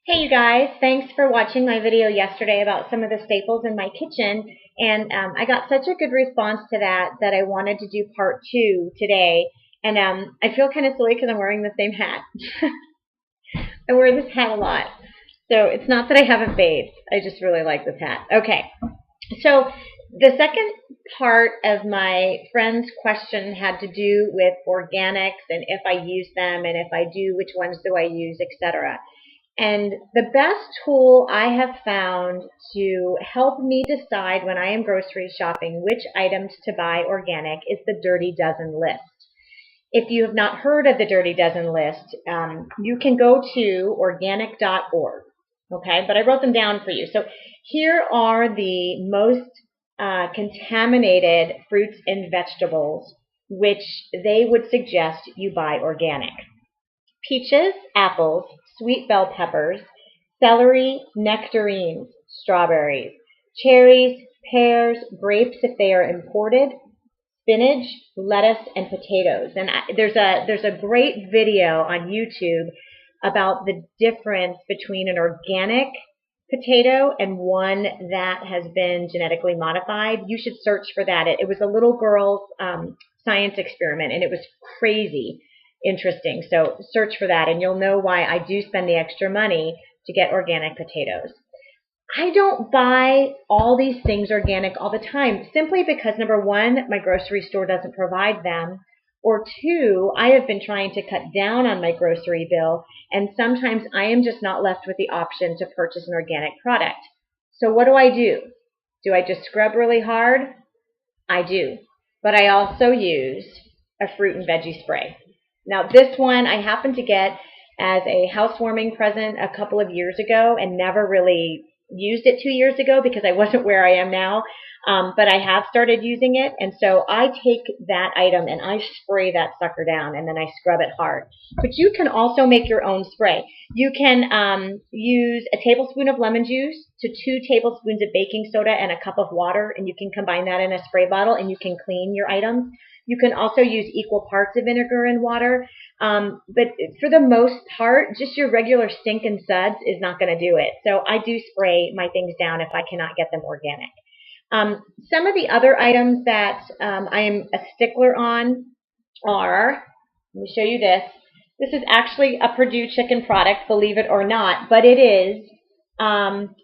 Hey you guys, thanks for watching my video yesterday about some of the staples in my kitchen, and I got such a good response to that I wanted to do part two today. And I feel kind of silly because I'm wearing the same hat. I wear this hat a lot, so it's not that I haven't bathed. I just really like this hat. Okay, so the second part of my friend's question had to do with organics and if I use them, and if I do, which ones do I use, etc. And the best tool I have found to help me decide when I am grocery shopping which items to buy organic is the Dirty Dozen list. If you have not heard of the Dirty Dozen list, you can go to organic.org. Okay, but I wrote them down for you. So here are the most contaminated fruits and vegetables which they would suggest you buy organic: peaches, apples, sweet bell peppers, celery, nectarines, strawberries, cherries, pears, grapes if they are imported, spinach, lettuce, and potatoes. And there's a great video on YouTube about the difference between an organic potato and one that has been genetically modified. You should search for that. It was a little girl's science experiment, and it was crazy interesting. So search for that, and you'll know why I do spend the extra money to get organic potatoes. I don't buy all these things organic all the time, simply because, number one, my grocery store doesn't provide them, or two, I have been trying to cut down on my grocery bill, and sometimes I am just not left with the option to purchase an organic product. So what do? Do I just scrub really hard? I do. But I also use a fruit and veggie spray. Now, this one I happened to get as a housewarming present a couple of years ago and never really used it 2 years ago because I wasn't where I am now. But I have started using it, and so I take that item and I spray that sucker down, and then I scrub it hard. But you can also make your own spray. You can use a tablespoon of lemon juice to 2 tablespoons of baking soda and a cup of water, and you can combine that in a spray bottle, and you can clean your items. You can also use equal parts of vinegar and water. But for the most part, just your regular stink and suds is not going to do it. So I do spray my things down if I cannot get them organic. Some of the other items that I am a stickler on are, let me show you this. This is actually a Purdue chicken product, believe it or not, but it is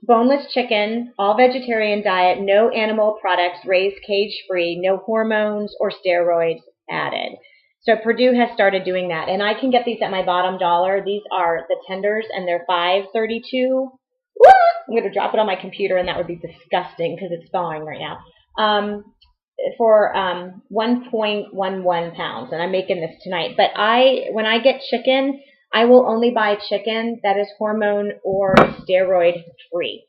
boneless chicken, all vegetarian diet, no animal products, raised cage-free, no hormones or steroids added. So Purdue has started doing that, and I can get these at my bottom dollar. These are the tenders, and they're $5.32. I'm going to drop it on my computer, and that would be disgusting because it's thawing right now. For 1.11 pounds, and I'm making this tonight. But when I get chicken, I will only buy chicken that is hormone or steroid free.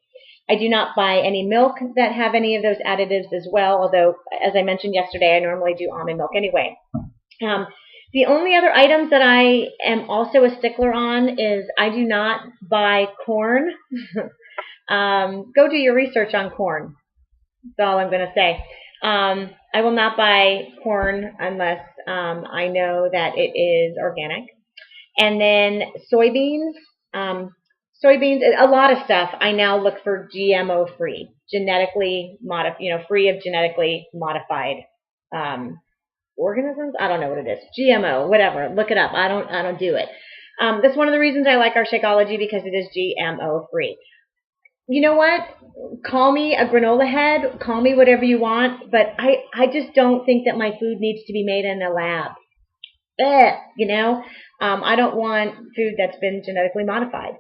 I do not buy any milk that have any of those additives as well, although, as I mentioned yesterday, I normally do almond milk anyway. The only other items that I am also a stickler on is I do not buy corn. Go do your research on corn. That's all I'm going to say. I will not buy corn unless I know that it is organic. And then soybeans. Soybeans, a lot of stuff, I now look for GMO free, genetically modified, free of genetically modified organisms. I don't know what it is. GMO, whatever. Look it up. I don't do it. That's one of the reasons I like our Shakeology, because it is GMO free. You know what? Call me a granola head. Call me whatever you want, but I just don't think that my food needs to be made in a lab. I don't want food that's been genetically modified.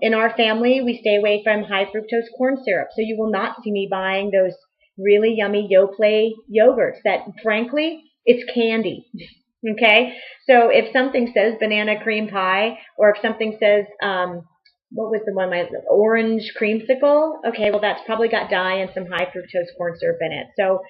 In our family, we stay away from high fructose corn syrup, so you will not see me buying those really yummy Yoplait yogurts that, frankly, it's candy. Okay? So if something says banana cream pie, or if something says, what was the one, my orange creamsicle? Okay, well, that's probably got dye and some high fructose corn syrup in it. So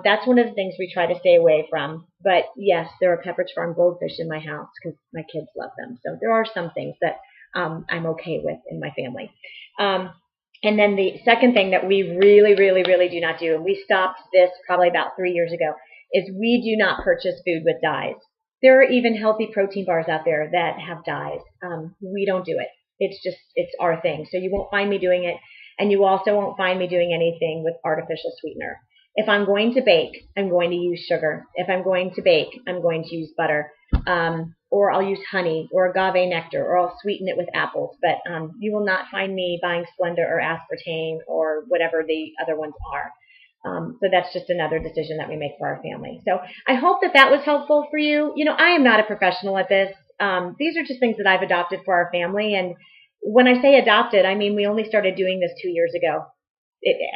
that's one of the things we try to stay away from. But yes, there are Pepperidge Farm goldfish in my house because my kids love them. So there are some things that I'm okay with in my family. And then the second thing that we really, really, really do not do, and we stopped this probably about 3 years ago, is we do not purchase food with dyes. There are even healthy protein bars out there that have dyes. We don't do it. It's our thing. So you won't find me doing it. And you also won't find me doing anything with artificial sweetener. If I'm going to bake, I'm going to use sugar. If I'm going to bake, I'm going to use butter. Or I'll use honey or agave nectar, or I'll sweeten it with apples. But you will not find me buying Splenda or aspartame or whatever the other ones are. So that's just another decision that we make for our family. So I hope that that was helpful for you. You know, I am not a professional at this. These are just things that I've adopted for our family. And when I say adopted, I mean we only started doing this 2 years ago.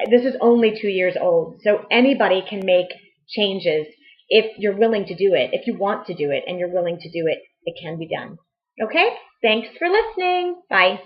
This is only 2 years old. So anybody can make changes if you're willing to do it. If you want to do it and you're willing to do it, it can be done. Okay? Thanks for listening. Bye.